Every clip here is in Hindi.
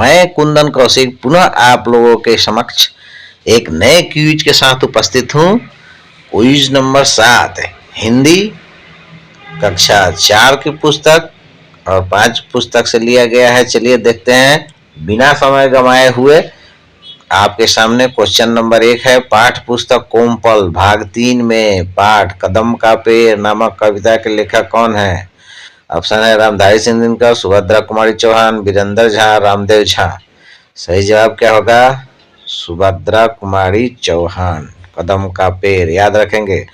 मैं कुंदन कौशिक पुनः आप लोगों के समक्ष एक नए क्विज के साथ उपस्थित हूँ। क्विज नंबर 7 हिंदी कक्षा 4 की पुस्तक और 5 पुस्तक से लिया गया है। चलिए देखते हैं बिना समय गंवाए हुए। आपके सामने क्वेश्चन नंबर 1 है। पाठ पुस्तक कोमपल भाग 3 में पाठ कदम का पेड़ नामक कविता के लेखक कौन है? ऑप्शन है रामधारी सिंह दिनकर, सुभद्रा कुमारी चौहान, वीरेंद्र झा, रामदेव झा। सही जवाब क्या होगा? सुभद्रा कुमारी चौहान। कदम का पेड़ याद रखेंगे।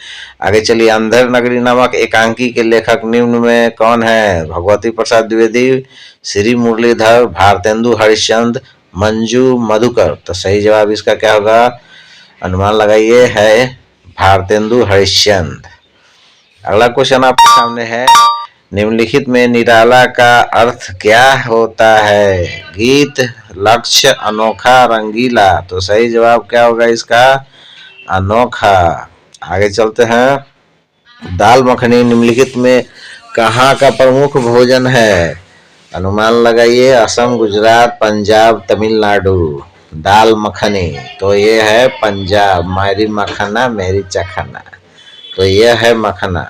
आगे चलिए। अंधर नगरी नामक एकांकी के लेखक निम्न में कौन है? भगवती प्रसाद द्विवेदी, श्री मुरलीधर, भारतेंदु हरिश्चंद्र, मंजू मधुकर। तो सही जवाब इसका क्या होगा? अनुमान लगाइए, है भारतेंदु हरिश्चंद्र। अगला क्वेश्चन आपके सामने है। निम्नलिखित में निराला का अर्थ क्या होता है? गीत, लक्ष्य, अनोखा, रंगीला। तो सही जवाब क्या होगा इसका? अनोखा। आगे चलते हैं। दाल मखनी निम्नलिखित में कहाँ का प्रमुख भोजन है? अनुमान लगाइए। असम, गुजरात, पंजाब, तमिलनाडु। दाल मखनी तो ये है पंजाब। मेरी मखना मेरी चखना, तो ये है मखना।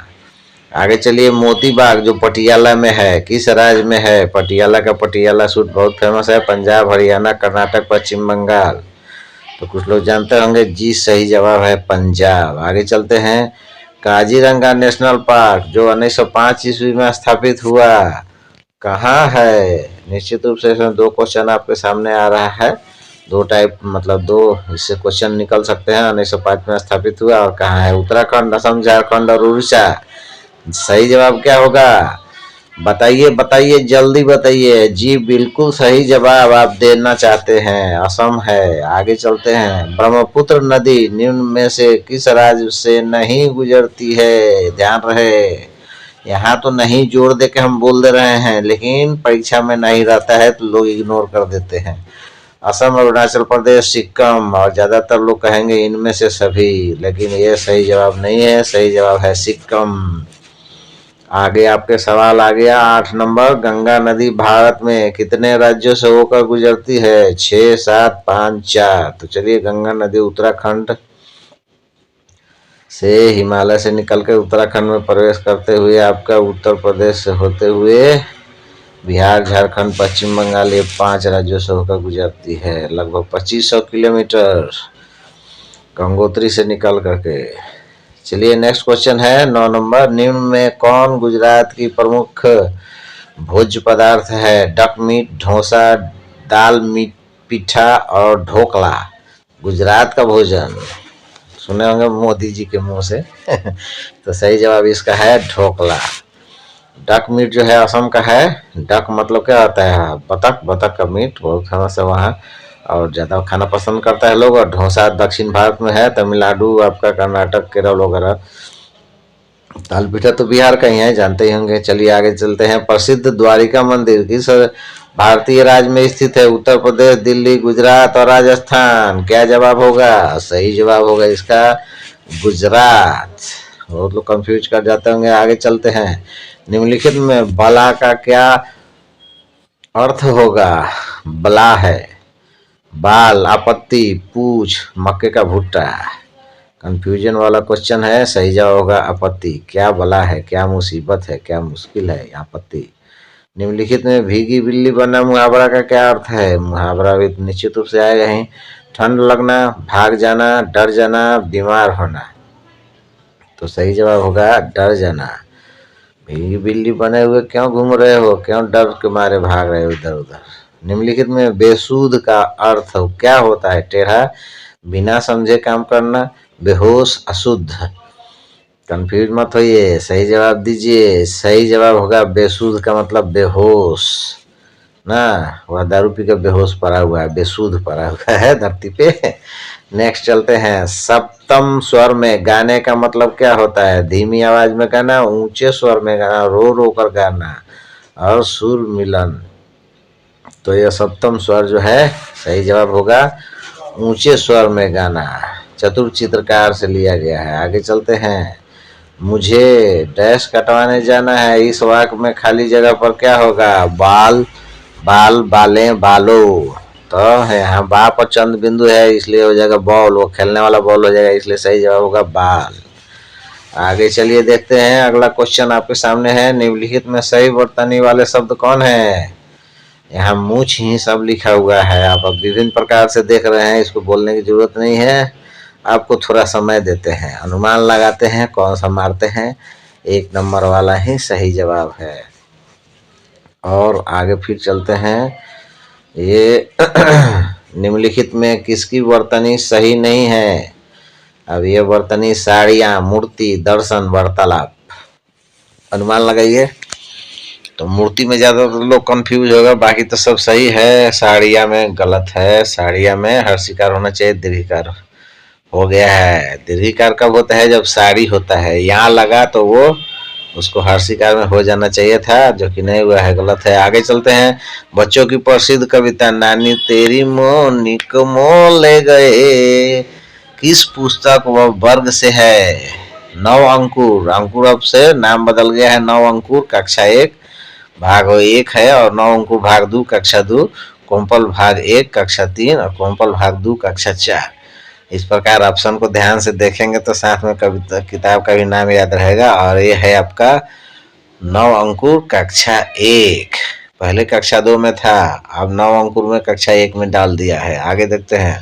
आगे चलिए। मोती बाग जो पटियाला में है, किस राज्य में है? पटियाला का पटियाला सूट बहुत फेमस है। पंजाब, हरियाणा, कर्नाटक, पश्चिम बंगाल। तो कुछ लोग जानते होंगे जी। सही जवाब है पंजाब। आगे चलते हैं। काजीरंगा नेशनल पार्क जो 1905 ईस्वी में स्थापित हुआ कहाँ है? निश्चित रूप से इसमें 2 क्वेश्चन आपके सामने आ रहा है। 2 टाइप मतलब 2 इससे क्वेश्चन निकल सकते हैं। 1905 में स्थापित हुआ और कहाँ है? उत्तराखंड, असम, झारखंड और उड़ीसा। सही जवाब क्या होगा? बताइए बताइए, जल्दी बताइए। जी बिल्कुल सही जवाब आप देना चाहते हैं, असम है। आगे चलते हैं। ब्रह्मपुत्र नदी निम्न में से किस राज्य से नहीं गुजरती है? ध्यान रहे, यहाँ तो नहीं जोड़ दे के हम बोल दे रहे हैं, लेकिन परीक्षा में नहीं रहता है तो लोग इग्नोर कर देते हैं। असम, अरुणाचल प्रदेश, सिक्किम। और ज्यादातर लोग कहेंगे इनमें से सभी, लेकिन ये सही जवाब नहीं है। सही जवाब है सिक्किम। आगे आपके सवाल आ गया 8 नंबर। गंगा नदी भारत में कितने राज्यों से होकर गुजरती है? 6, 7, 5, 4। तो चलिए, गंगा नदी उत्तराखंड से हिमालय से निकलकर उत्तराखंड में प्रवेश करते हुए आपका उत्तर प्रदेश से होते हुए बिहार, झारखंड, पश्चिम बंगाल, ये 5 राज्यों से होकर गुजरती है। लगभग 2500 किलोमीटर गंगोत्री से निकल करके। चलिए नेक्स्ट क्वेश्चन है 9 नंबर। निम्न में कौन गुजरात की प्रमुख भोज्य पदार्थ है? डक मीट, ढोसा, दाल मीट पिठा और ढोकला। गुजरात का भोजन सुने होंगे मोदी जी के मुंह से तो सही जवाब इसका है ढोकला। डक मीट जो है असम का है। डक मतलब क्या होता है? बतख। बतख का मीट बहुत फेमस है वहाँ और ज़्यादा खाना पसंद करता है लोग। और ढोसा दक्षिण भारत में है, तमिलनाडु, आपका कर्नाटक, केरल वगैरह। दाल पिठा तो बिहार का ही है, जानते ही होंगे। चलिए आगे चलते हैं। प्रसिद्ध द्वारिका मंदिर किस भारतीय राज्य में स्थित है? उत्तर प्रदेश, दिल्ली, गुजरात और राजस्थान। क्या जवाब होगा? सही जवाब होगा इसका गुजरात। बहुत लोग कंफ्यूज कर जाते होंगे। आगे चलते हैं। निम्नलिखित में बला का क्या अर्थ होगा? बला है बाल, आपत्ति, पूछ, मक्के का भुट्टा। कंफ्यूजन वाला क्वेश्चन है। सही जवाब होगा आपत्ति। क्या बला है, क्या मुसीबत है, क्या मुश्किल है? आपत्ति। निम्नलिखित में भीगी बिल्ली बनना मुहावरा का क्या अर्थ है? मुहावरा भी निश्चित रूप से आएगा ही। ठंड लगना, भाग जाना, डर जाना, बीमार होना। तो सही जवाब होगा डर जाना। भीगी बिल्ली बने हुए क्यों घूम रहे हो? क्यों डर के मारे भाग रहे हो इधर उधर? निम्नलिखित में बेसूध का अर्थ क्या होता है? टेढ़ा, बिना समझे काम करना, बेहोश, अशुद्ध। कंफ्यूज मत होइए, सही जवाब दीजिए। सही जवाब होगा बेसूध का मतलब बेहोश ना। वह दारू पी कर बेहोश पड़ा हुआ है, बेसूध पड़ा हुआ है धरती पे। नेक्स्ट चलते हैं। सप्तम स्वर में गाने का मतलब क्या होता है? धीमी आवाज में गाना, ऊंचे स्वर में गाना, रो रो कर गाना और सुर मिलन। तो यह सप्तम स्वर जो है सही जवाब होगा ऊंचे स्वर में गाना। चतुर चित्रकार से लिया गया है। आगे चलते हैं। मुझे डैश कटवाने जाना है, इस वाक्य में खाली जगह पर क्या होगा? बाल, बाल बाले बालो, तो यहाँ बा पर चंद बिंदु है इसलिए हो जाएगा बॉल, वो खेलने वाला बॉल हो जाएगा, इसलिए सही जवाब होगा बाल। आगे चलिए देखते हैं अगला क्वेश्चन आपके सामने है, निम्नलिखित में सही वर्तनी वाले शब्द कौन है। यहाँ मूछ ही सब लिखा हुआ है, आप अब विभिन्न प्रकार से देख रहे हैं, इसको बोलने की जरूरत नहीं है, आपको थोड़ा समय देते हैं, अनुमान लगाते हैं, कौन सा मारते हैं, 1 नंबर वाला ही सही जवाब है। और आगे फिर चलते हैं, ये निम्नलिखित में किसकी वर्तनी सही नहीं है। अब ये वर्तनी साड़ियाँ, मूर्ति, दर्शन, वार्तालाप, अनुमान लगाइए। तो मूर्ति में ज़्यादातर लोग कंफ्यूज होगा, बाकी तो सब सही है। साड़िया में गलत है, साड़िया में हर्षिकार होना चाहिए, दीर्घिकार हो गया है। दीर्घिकार कब होता है, जब साड़ी होता है, यहाँ लगा तो वो उसको हर्षिकार में हो जाना चाहिए था, जो कि नहीं हुआ है, गलत है। आगे चलते हैं, बच्चों की प्रसिद्ध कविता नानी तेरी मोनी को मोल ले गए किस पुस्तक व वर्ग से है। 9 अंकुर, अंकुर अब से नाम बदल गया है, 9 अंकुर कक्षा 1 भाग 1 है, और 9 अंकुर भाग 2 कक्षा 2, कोम्पल भाग 1 कक्षा 3 और कोम्पल भाग 2 कक्षा 4। इस प्रकार ऑप्शन को ध्यान से देखेंगे तो साथ में कविता किताब का भी नाम याद रहेगा। और ये है आपका 9 अंकुर कक्षा 1, पहले कक्षा 2 में था, अब 9 अंकुर में कक्षा 1 में डाल दिया है। आगे देखते हैं,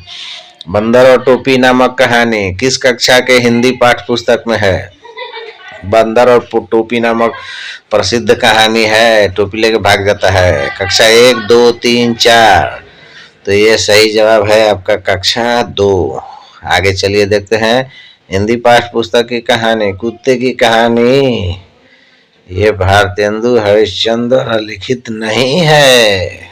बंदर और टोपी नामक कहानी किस कक्षा के हिंदी पाठ्य पुस्तक में है। बंदर और टोपी नामक प्रसिद्ध कहानी है, टोपी लेके भाग जाता है, कक्षा 1, 2, 3, 4, तो ये सही जवाब है आपका कक्षा 2। आगे चलिए देखते हैं, हिंदी पाठ्य पुस्तक की कहानी कुत्ते की कहानी, ये भारतेंदु हरिश्चंद्र लिखित नहीं है,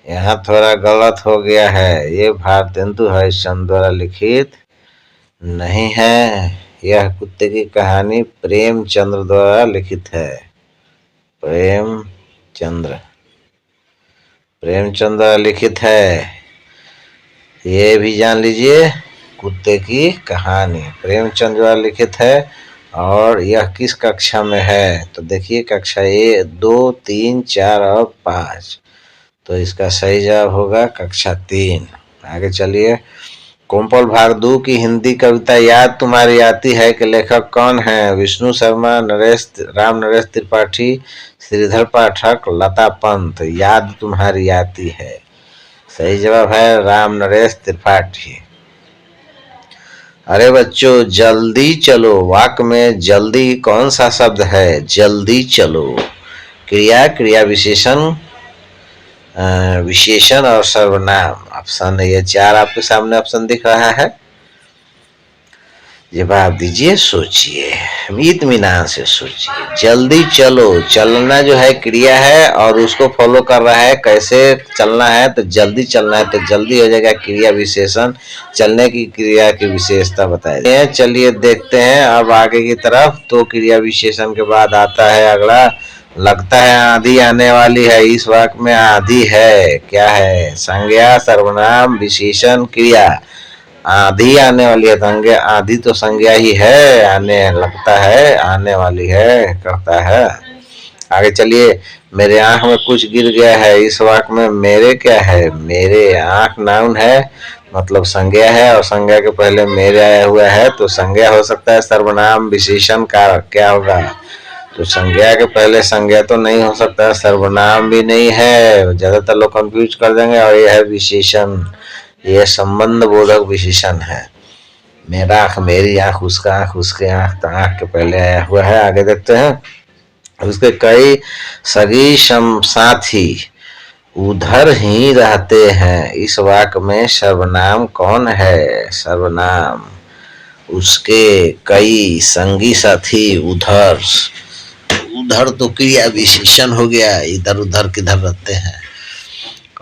यहाँ थोड़ा गलत हो गया है, ये भारतेंदु हरिश्चंद्र द्वारा लिखित नहीं है, यह कुत्ते की कहानी प्रेमचंद्र द्वारा लिखित है। प्रेमचंद्र द्वारा लिखित है, ये भी जान लीजिए, कुत्ते की कहानी प्रेमचंद द्वारा लिखित है। और यह किस कक्षा में है, तो देखिए कक्षा 1, 2, 3, 4 और 5, तो इसका सही जवाब होगा कक्षा 3। आगे चलिए, कोम्पल भाग 2 की हिंदी कविता याद तुम्हारी आती है के लेखक कौन है। विष्णु शर्मा, राम नरेश त्रिपाठी, श्रीधर पाठक, लता पंत। याद तुम्हारी आती है, सही जवाब है राम नरेश त्रिपाठी। अरे बच्चों जल्दी चलो, वाक्य में जल्दी कौन सा शब्द है। जल्दी चलो, क्रिया, क्रिया विशेषण, विशेषण और सर्वनाम। ऑप्शन ये 4 आपके सामने ऑप्शन दिख रहा है, जवाब दीजिए, सोचिए, इत्मीनान से सोचिए। जल्दी चलो, चलना जो है क्रिया है और उसको फॉलो कर रहा है, कैसे चलना है, तो जल्दी चलना है, तो जल्दी हो जाएगा क्रिया विशेषण, चलने की क्रिया की विशेषता बताए। चलिए देखते हैं अब आगे की तरफ, तो क्रिया विशेषण के बाद आता है अगला, लगता है आंधी आने वाली है, इस वाक्य में आंधी है, क्या है, संज्ञा, सर्वनाम, विशेषण, क्रिया। आंधी आने वाली है, तो आंधी तो संज्ञा ही है, आने लगता है, आने वाली है, करता है। आगे चलिए, मेरे आंख में कुछ गिर गया है, इस वाक्य में मेरे क्या है, मेरे आंख नाउन है, मतलब संज्ञा है, और संज्ञा के पहले मेरे आया हुआ है, तो संज्ञा हो सकता है, सर्वनाम, विशेषण, कारक, क्या होगा, तो संज्ञा के पहले संज्ञा तो नहीं हो सकता, सर्वनाम भी नहीं है, ज्यादातर लोग कंफ्यूज कर देंगे। और यह है विशेषण, यह संबंध बोधक विशेषण है, मेरा आंख, मेरी आंख, उसका आंख, उसके आंख, तो आंख के पहले आया हुआ है। आगे देखते हैं, उसके कई सगी साथी उधर ही रहते हैं, इस वाक्य में सर्वनाम कौन है। सर्वनाम, उसके कई संगी साथी उधर, उधर तो क्रिया विशेषण हो गया, इधर उधर किधर रहते हैं,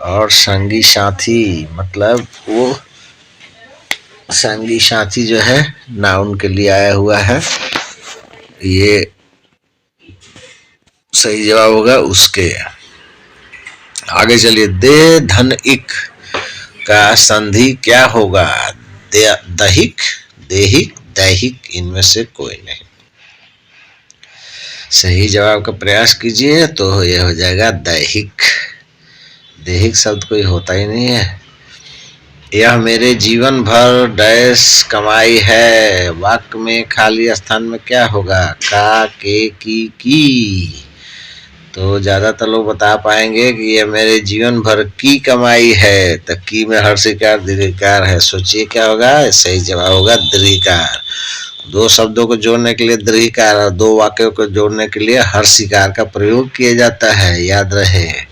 और संगी साथी मतलब वो संगी साथी जो है नाउन के लिए आया हुआ है, ये सही जवाब होगा उसके। आगे चलिए, दे धन इक का संधि क्या होगा। दहिक, देहिक, दैहिक, इनमें से कोई नहीं। सही जवाब का प्रयास कीजिए, तो यह हो जाएगा दैहिक। देहिक शब्द कोई होता ही नहीं है। यह मेरे जीवन भर डैश कमाई है। वाक्य में खाली स्थान में क्या होगा? का, के, की। तो ज्यादातर लोग बता पाएंगे कि यह मेरे जीवन भर की कमाई है। तो की में हर्षिकार दीर्घिकार है, सोचिए क्या होगा? सही जवाब होगा दीर्घिकार। दो शब्दों को जोड़ने के लिए दीर्घिकार और दो वाक्यों को जोड़ने के लिए हर्षिकार का प्रयोग किया जाता है, याद रहे।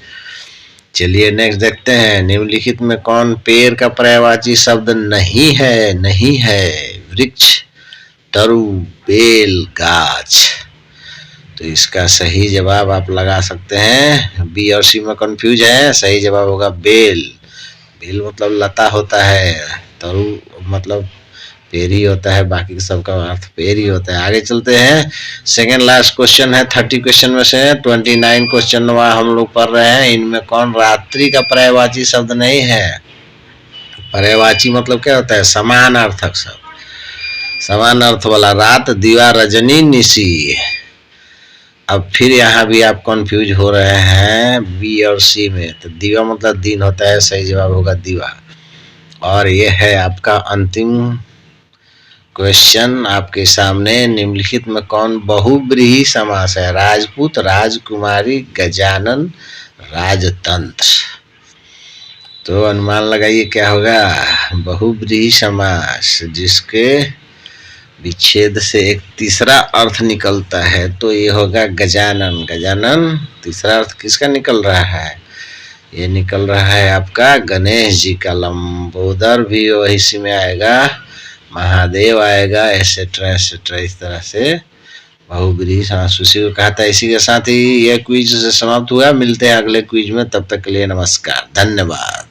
चलिए नेक्स्ट देखते हैं। निम्नलिखित में कौन पेड़ का पर्यायवाची शब्द नहीं है? नहीं है। वृक्ष, तरु, बेल, गाछ। तो इसका सही जवाब आप लगा सकते हैं। बी और सी में कंफ्यूज है, सही जवाब होगा बेल। बेल मतलब लता होता है, तरु मतलब पेड़ ही होता है, बाकी सबका अर्थ पेड़ ही होता है। आगे चलते हैं। सेकेंड लास्ट क्वेश्चन है 30 क्वेश्चन में से 29 क्वेश्चन हम लोग पढ़ रहे हैं। इनमें कौन रात्रि का पर्यायवाची शब्द नहीं है? पर्यायवाची मतलब क्या होता है? समान अर्थक शब्द, समान अर्थ वाला। रात, दिवा, रजनी, निशी। अब फिर यहाँ भी आप कंफ्यूज हो रहे हैं बी और सी में। तो दिवा मतलब दिन होता है, सही जवाब होगा दिवा। और ये है आपका अंतिम क्वेश्चन आपके सामने। निम्नलिखित में कौन बहुब्रीहि समास है? राजपूत, राजकुमारी, गजानन, राजतंत्र। तो अनुमान लगाइए क्या होगा? बहुब्रीहि समास जिसके विच्छेद से एक तीसरा अर्थ निकलता है, तो ये होगा गजानन। गजानन तीसरा अर्थ किसका निकल रहा है? ये निकल रहा है आपका गणेश जी का। लंबोदर भी वही सी में आएगा, महादेव आएगा, एसेट्रा एसेट्रा। इस तरह से बहुब्रीहि समास उसी को कहा था। इसी के साथ ही यह क्विज समाप्त हुआ। मिलते हैं अगले क्विज में, तब तक के लिए नमस्कार, धन्यवाद।